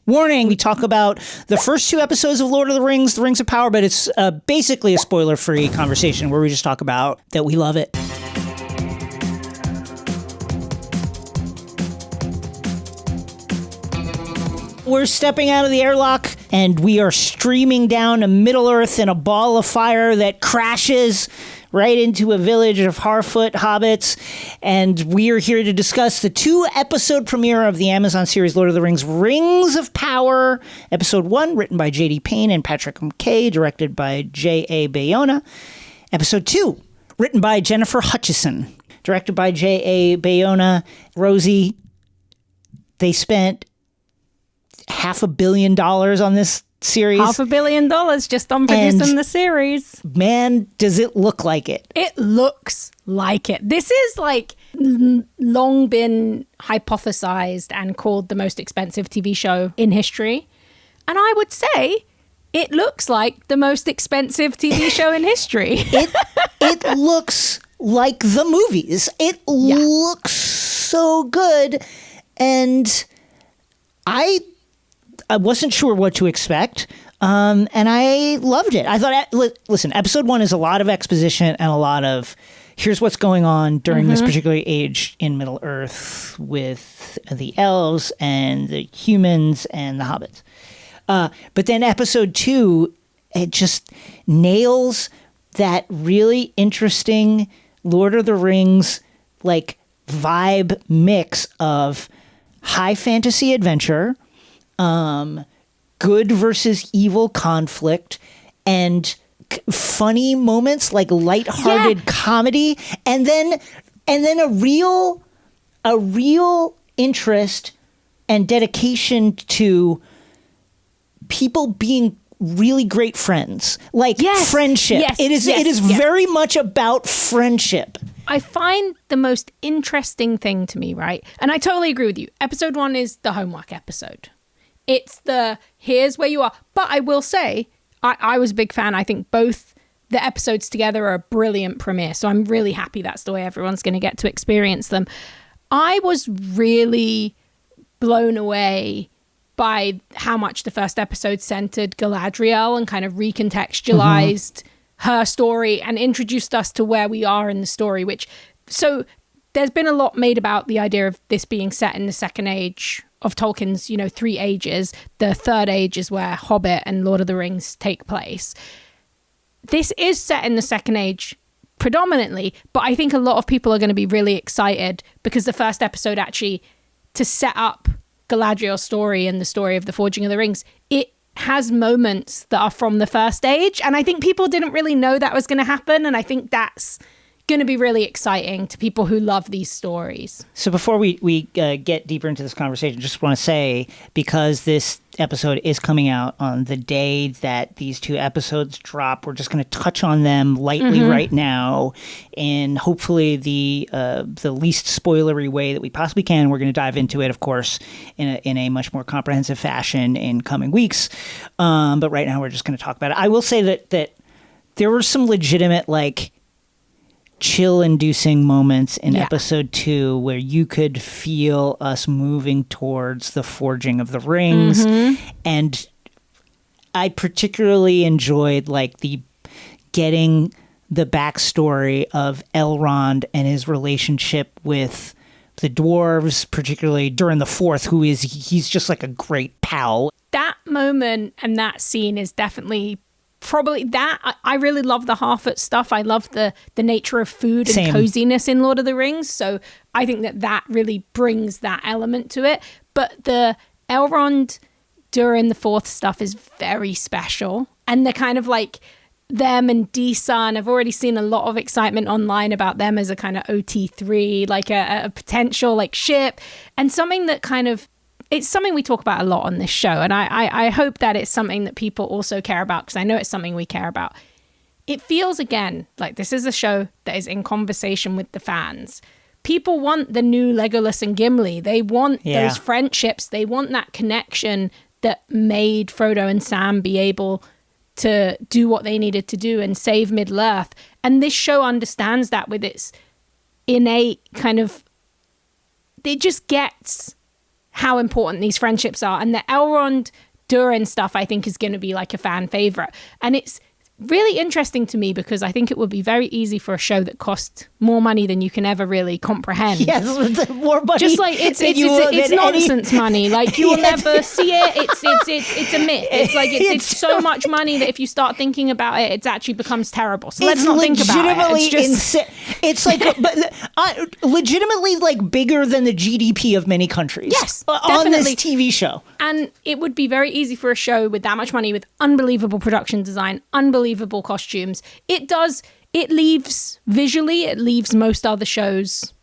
Warning, we talk about the first 2 episodes of Lord of the Rings of Power, but it's basically a spoiler-free conversation where we just talk about that we love it. We're stepping out of the airlock, and we are streaming down to Middle-earth in a ball of fire that crashes right into a village of Harfoot hobbits. And we are here to discuss the 2-episode premiere of the Amazon series Lord of the Rings, Rings of Power. Episode 1, written by J.D. Payne and Patrick McKay, directed by J.A. Bayona. Episode 2, written by Jennifer Hutchison, directed by J.A. Bayona. Rosie, they spent $500 million on this series. $500 million just on producing the series. Man, does it look like it. It looks like it. This is like long been hypothesized and called the most expensive TV show in history. And I would say it looks like the most expensive TV show in history. It looks like the movies. It looks so good. And I wasn't sure what to expect, and I loved it. I thought, listen, episode 1 is a lot of exposition and a lot of here's what's going on during this particular age in Middle-earth with the elves and the humans and the hobbits. But then episode 2, it just nails that really interesting Lord of the Rings like vibe mix of high fantasy adventure, good versus evil conflict, and funny moments like lighthearted comedy, and then a real interest and dedication to people being really great friends, like friendship. It is very much about friendship. I find the most interesting thing to me, right? And I totally agree with you. Episode 1 is the homework episode. It's here's where you are. But I will say, I was a big fan. I think both the episodes together are a brilliant premiere. So I'm really happy that's the way everyone's going to get to experience them. I was really blown away by how much the first episode centered Galadriel and kind of recontextualized her story and introduced us to where we are in the story, so there's been a lot made about the idea of this being set in the second age of Tolkien's, 3 ages. The third age is where Hobbit and Lord of the Rings take place. This is set in the second age predominantly, but I think a lot of people are going to be really excited because the first episode actually, to set up Galadriel's story and the story of the Forging of the Rings, it has moments that are from the first age. And I think people didn't really know that was going to happen. And I think that's going to be really exciting to people who love these stories. So before we get deeper into this conversation, just want to say, because this episode is coming out on the day that these 2 episodes drop, we're just going to touch on them lightly right now, and hopefully the least spoilery way that we possibly can. We're going to dive into it, of course, in a much more comprehensive fashion in coming weeks. But right now we're just going to talk about it. I will say that there were some legitimate, like, chill-inducing moments in episode 2 where you could feel us moving towards the forging of the rings. And I particularly enjoyed like the getting the backstory of Elrond and his relationship with the dwarves, particularly during the 4th, he's just like a great pal. That moment and that scene is definitely probably that. I really love the Harfoot stuff. I love the nature of food and coziness in Lord of the Rings. So I think that really brings that element to it. But the Elrond during the 4th stuff is very special. And they're kind of like them and Disa. I've already seen a lot of excitement online about them as a kind of OT3, like a potential like ship, and something that kind of, it's something we talk about a lot on this show, and I hope that it's something that people also care about, because I know it's something we care about. It feels, again, like this is a show that is in conversation with the fans. People want the new Legolas and Gimli. They want those friendships. They want that connection that made Frodo and Sam be able to do what they needed to do and save Middle-earth. And this show understands that with its innate kind of, it just gets how important these friendships are. And the Elrond Durin stuff, I think, is going to be like a fan favorite. And it's really interesting to me because I think it would be very easy for a show that costs more money than you can ever really comprehend. Yes, more money. Just like it's nonsense money. Like you will never see it. It's a myth. It's like it's so much money that if you start thinking about it, it actually becomes terrible. So let's not think about it. It's just it's like legitimately like bigger than the GDP of many countries. Yes, on this TV show. And it would be very easy for a show with that much money, with unbelievable production design, unbelievable costumes. It leaves most other shows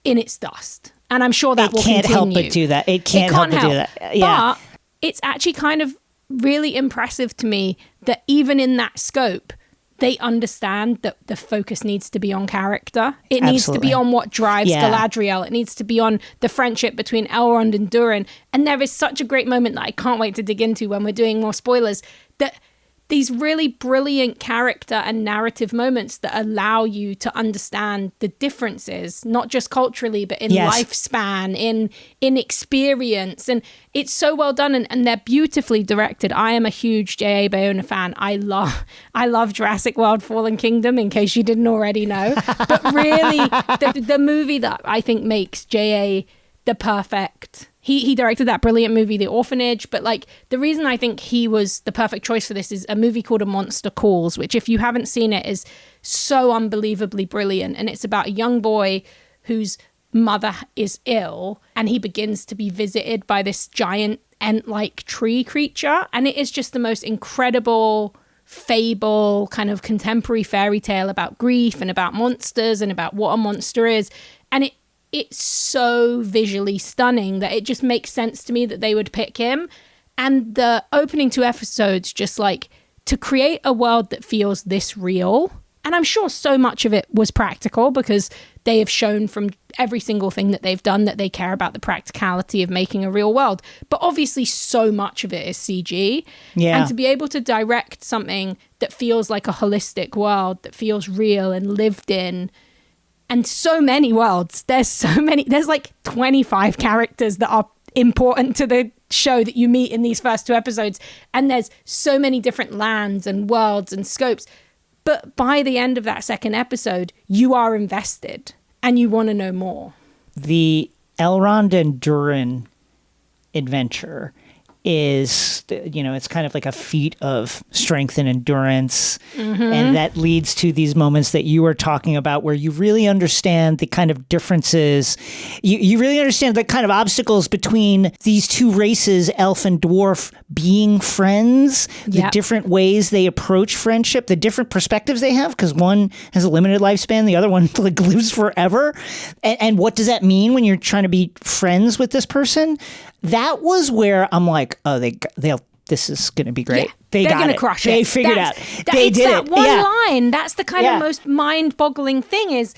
in its dust. And I'm sure that will continue. It can't help but do that. It can't help but do that. Yeah. But it's actually kind of really impressive to me that even in that scope, they understand that the focus needs to be on character. It needs to be on what drives Galadriel. It needs to be on the friendship between Elrond and Durin. And there is such a great moment that I can't wait to dig into when we're doing more spoilers, that these really brilliant character and narrative moments that allow you to understand the differences, not just culturally, but in lifespan, in experience. And it's so well done, and they're beautifully directed. I am a huge J.A. Bayona fan. I love Jurassic World Fallen Kingdom, in case you didn't already know. But really, the movie that I think makes J.A. the perfect... He directed that brilliant movie, The Orphanage, but like the reason I think he was the perfect choice for this is a movie called A Monster Calls, which if you haven't seen it is so unbelievably brilliant. And it's about a young boy whose mother is ill and he begins to be visited by this giant ant-like tree creature. And it is just the most incredible fable, kind of contemporary fairy tale about grief and about monsters and about what a monster is. And it's so visually stunning that it just makes sense to me that they would pick him. And the opening 2 episodes, just like to create a world that feels this real. And I'm sure so much of it was practical because they have shown from every single thing that they've done that they care about the practicality of making a real world. But obviously so much of it is CG. Yeah. And to be able to direct something that feels like a holistic world, that feels real and lived in, and so many worlds. There's like 25 characters that are important to the show that you meet in these first 2 episodes. And there's so many different lands and worlds and scopes. But by the end of that 2nd episode, you are invested and you want to know more. The Elrond and Durin adventure is, it's kind of like a feat of strength and endurance. Mm-hmm. And that leads to these moments that you were talking about where you really understand the kind of differences. You really understand the kind of obstacles between these 2 races, elf and dwarf, being friends, the different ways they approach friendship, the different perspectives they have, because one has a limited lifespan, the other one like lives forever. And what does that mean when you're trying to be friends with this person? That was where I'm like, oh, they'll. This is going to be great. Yeah, they're going to crush it. They figured out. They did it. One line. That's the kind of most mind-boggling thing is,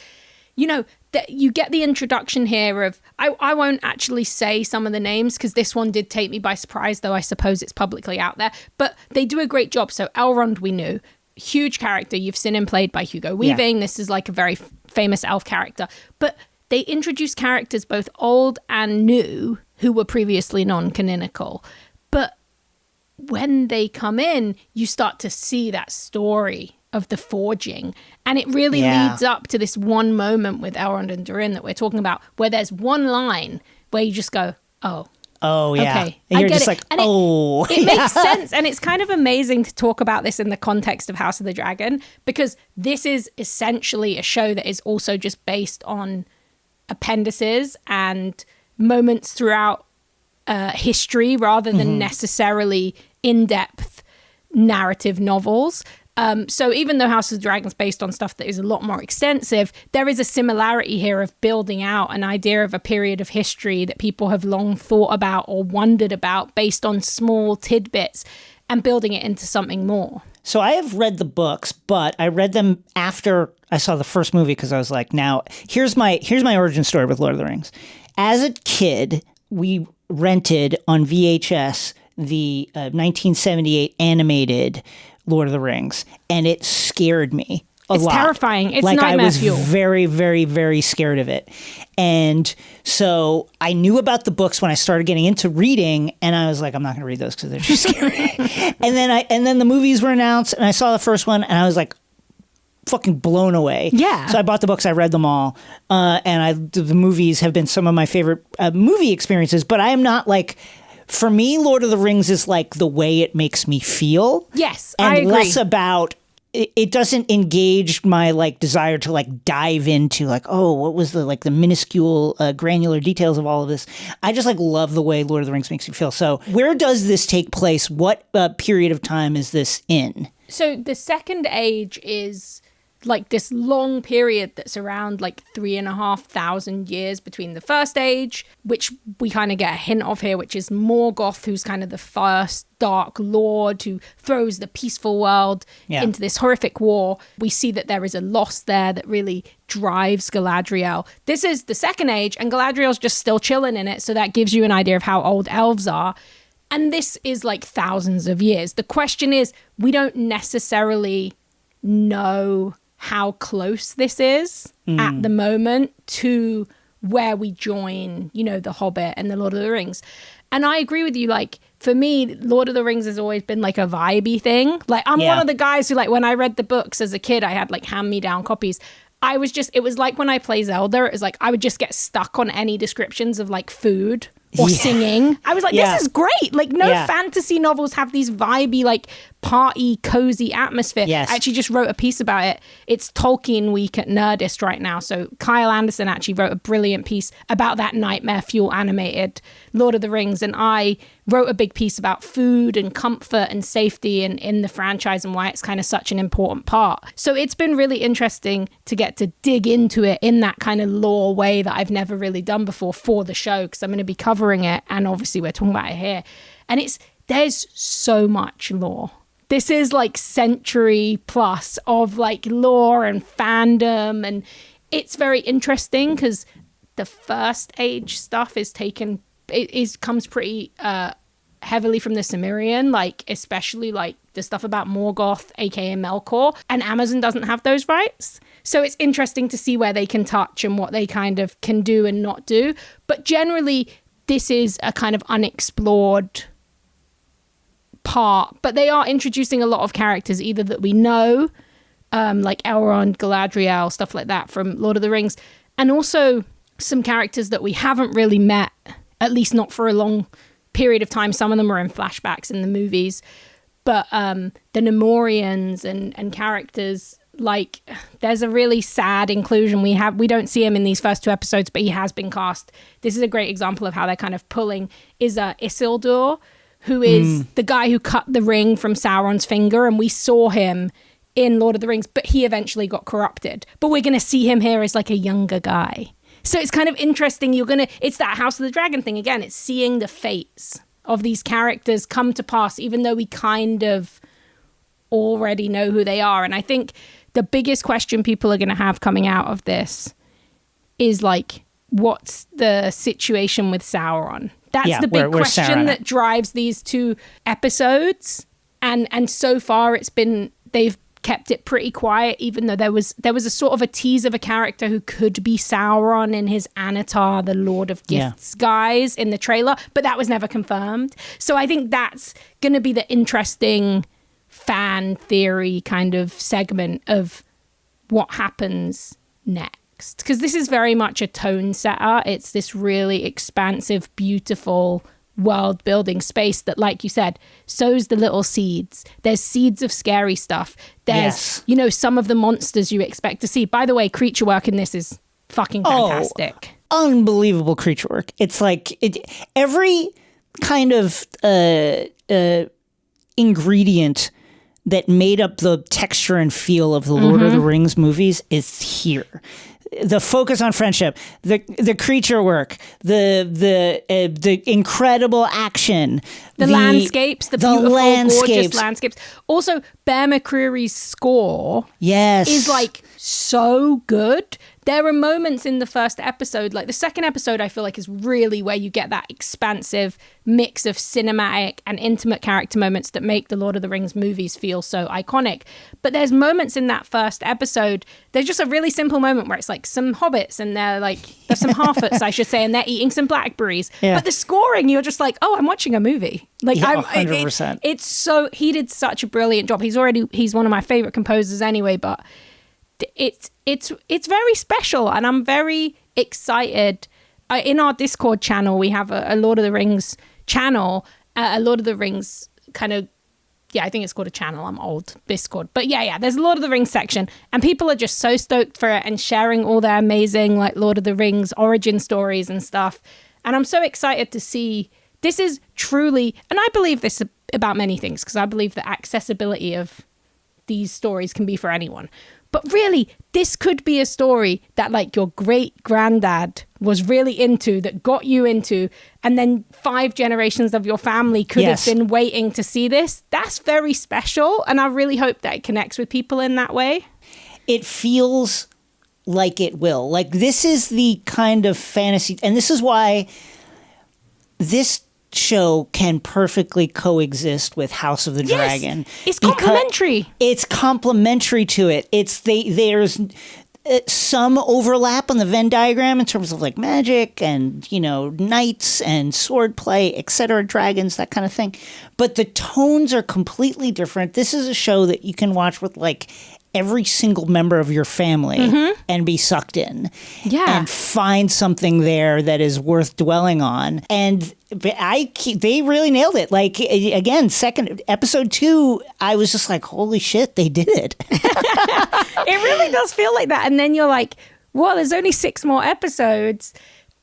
that you get the introduction here of, I won't actually say some of the names because this one did take me by surprise, though I suppose it's publicly out there. But they do a great job. So Elrond, we knew. Huge character. You've seen him played by Hugo Weaving. Yeah. This is like a very famous elf character. But they introduce characters both old and new who were previously non-canonical. But when they come in, you start to see that story of the forging. And it really leads up to this one moment with Elrond and Durin that we're talking about, where there's one line where you just go, oh, yeah. Okay, and you're just like, and it makes sense. And it's kind of amazing to talk about this in the context of House of the Dragon, because this is essentially a show that is also just based on appendices and moments throughout history rather than necessarily in-depth narrative novels. So even though House of the Dragon is based on stuff that is a lot more extensive, there is a similarity here of building out an idea of a period of history that people have long thought about or wondered about based on small tidbits and building it into something more. So I have read the books, but I read them after I saw the first movie because I was like, now here's my origin story with Lord of the Rings. As a kid, we rented on VHS the 1978 animated Lord of the Rings, and it scared me. It's lot. terrifying. It's like I nightmare was fuel. very, very, very scared of it. And so I knew about the books when I started getting into reading, and I was like, I'm not going to read those because they're too scary. and then the movies were announced, and I saw the first one, and I was like, fucking blown away. Yeah. So I bought the books, I read them all, and the movies have been some of my favorite movie experiences. But I am not like. For me, Lord of the Rings is like the way it makes me feel. Yes, and I agree. less about it doesn't engage my like desire to like dive into like, oh, what was the like the minuscule granular details of all of this. I just like love the way Lord of the Rings makes me feel. So where does this take place? What period of time is this in? So the Second Age is like this long period that's around like 3,500 years between the First Age, which we kind of get a hint of here, which is Morgoth, who's kind of the first Dark Lord who throws the peaceful world into this horrific war. We see that there is a loss there that really drives Galadriel. This is the Second Age, and Galadriel's just still chilling in it, so that gives you an idea of how old elves are. And this is like thousands of years. The question is, we don't necessarily know how close this is at the moment to where we join, you know, The Hobbit and The Lord of the Rings. And I agree with you. Like, for me, Lord of the Rings has always been like a vibey thing. Like, I'm one of the guys who, like, when I read the books as a kid, I had like hand-me-down copies. It was like when I play Zelda, it was like I would just get stuck on any descriptions of like food or singing. I was like, this is great. Like, no fantasy novels have these vibey, like party, cozy atmosphere. Yes. I actually just wrote a piece about it. It's Tolkien Week at Nerdist right now. So Kyle Anderson actually wrote a brilliant piece about that nightmare fuel animated Lord of the Rings. And I wrote a big piece about food and comfort and safety in the franchise and why it's kind of such an important part. So it's been really interesting to get to dig into it in that kind of lore way that I've never really done before for the show, because I'm going to be covering it. And obviously we're talking about it here. And there's so much lore. This is like century plus of like lore and fandom. And it's very interesting because the First Age stuff comes pretty heavily from the Cimmerian, like especially like the stuff about Morgoth, aka Melkor, and Amazon doesn't have those rights. So it's interesting to see where they can touch and what they kind of can do and not do. But generally, this is a kind of unexplored part, but they are introducing a lot of characters either that we know, like Elrond, Galadriel, stuff like that from Lord of the Rings, and also some characters that we haven't really met, at least not for a long period of time. Some of them are in flashbacks in the movies, but the Nemorians and characters, like there's a really sad inclusion we don't see him in these first two episodes, but he has been cast. This is a great example of how they're kind of pulling is Isildur, who is the guy who cut the ring from Sauron's finger, and we saw him in Lord of the Rings, but he eventually got corrupted. But we're going to see him here as like a younger guy. So it's kind of interesting. It's that House of the Dragon thing again. It's seeing the fates of these characters come to pass, even though we kind of already know who they are. And I think the biggest question people are going to have coming out of this is like, what's the situation with Sauron? That's the big question that drives these two episodes. And so far they've kept it pretty quiet, even though there was a sort of a tease of a character who could be Sauron in his Anatar, the Lord of Gifts guise in the trailer, but that was never confirmed. So I think that's going to be the interesting fan theory kind of segment of what happens next. Because this is very much a tone setter. It's this really expansive, beautiful world building space that, like you said, sows the little seeds. There's seeds of scary stuff. There's, some of the monsters you expect to see. By the way, creature work in this is fucking fantastic. Unbelievable creature work. It's like every kind of ingredient that made up the texture and feel of the Lord of the Rings movies is here. The focus on friendship, the creature work, the incredible action, the landscapes, the beautiful, gorgeous landscapes. Also, Bear McCreary's score is like so good. There are moments in the first episode, like the second episode, I feel like is really where you get that expansive mix of cinematic and intimate character moments that make the Lord of the Rings movies feel so iconic. But there's moments in that first episode, there's just a really simple moment where it's like some hobbits and there's some half-orcs, I should say, and they're eating some blackberries. Yeah. But the scoring, you're just like, oh, I'm watching a movie. Like, Yeah, 100%. It's so, he did such a brilliant job. He's one of my favorite composers anyway, but it's very special, and I'm very excited. In our Discord channel, we have a Lord of the Rings channel, a Lord of the Rings kind of, yeah, I think it's called a channel. I'm old. Discord. But yeah, there's a Lord of the Rings section, and people are just so stoked for it and sharing all their amazing like Lord of the Rings origin stories and stuff. And I'm so excited to see. This is truly, and I believe this about many things, because I believe the accessibility of these stories can be for anyone. But really, this could be a story that like your great granddad was really into, that got you into, and then 5 generations of your family could Yes. have been waiting to see this. That's very special. And I really hope that it connects with people in that way. It feels like it will. Like, this is the kind of fantasy, and this is why this show can perfectly coexist with House of the Yes, Dragon. it's because complementary. It's complementary to it. There's some overlap on the Venn diagram in terms of like magic and, knights and swordplay, etc., dragons, that kind of thing. But the tones are completely different. This is a show that you can watch with like every single member of your family and be sucked in. Yeah. And find something there that is worth dwelling on. And they really nailed it. Like, again, episode 2, I was just like, holy shit, they did it. It really does feel like that. And then you're like, well, there's only 6 more episodes.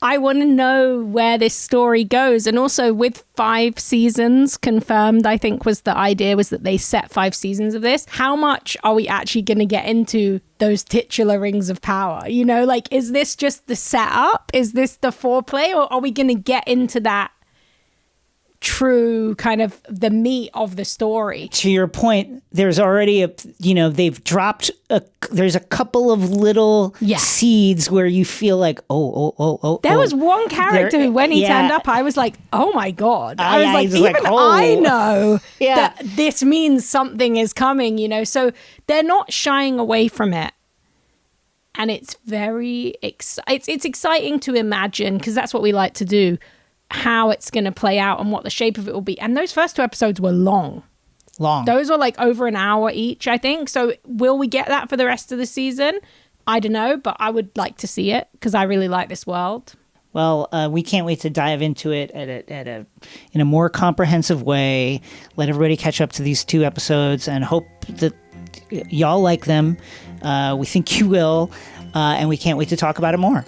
I want to know where this story goes. And also with 5 seasons confirmed, I think was the idea, was that they set 5 seasons of this. How much are we actually going to get into those titular rings of power? Like, is this just the setup? Is this the foreplay? Or are we going to get into that true kind of the meat of the story? To your point, there's already they've dropped there's a couple of little seeds where you feel like, oh. There was one character who, when he turned up, I was like, oh my God. I was like, even I know that this means something is coming, So they're not shying away from it. And it's very, it's exciting to imagine, because that's what we like to do, how it's going to play out and what the shape of it will be. And those first 2 episodes were long. Those were like over an hour each, I think. So will we get that for the rest of the season? I don't know, but I would like to see it because I really like this world. Well, we can't wait to dive into it in a more comprehensive way. Let everybody catch up to these 2 episodes and hope that y'all like them. We think you will, and we can't wait to talk about it more.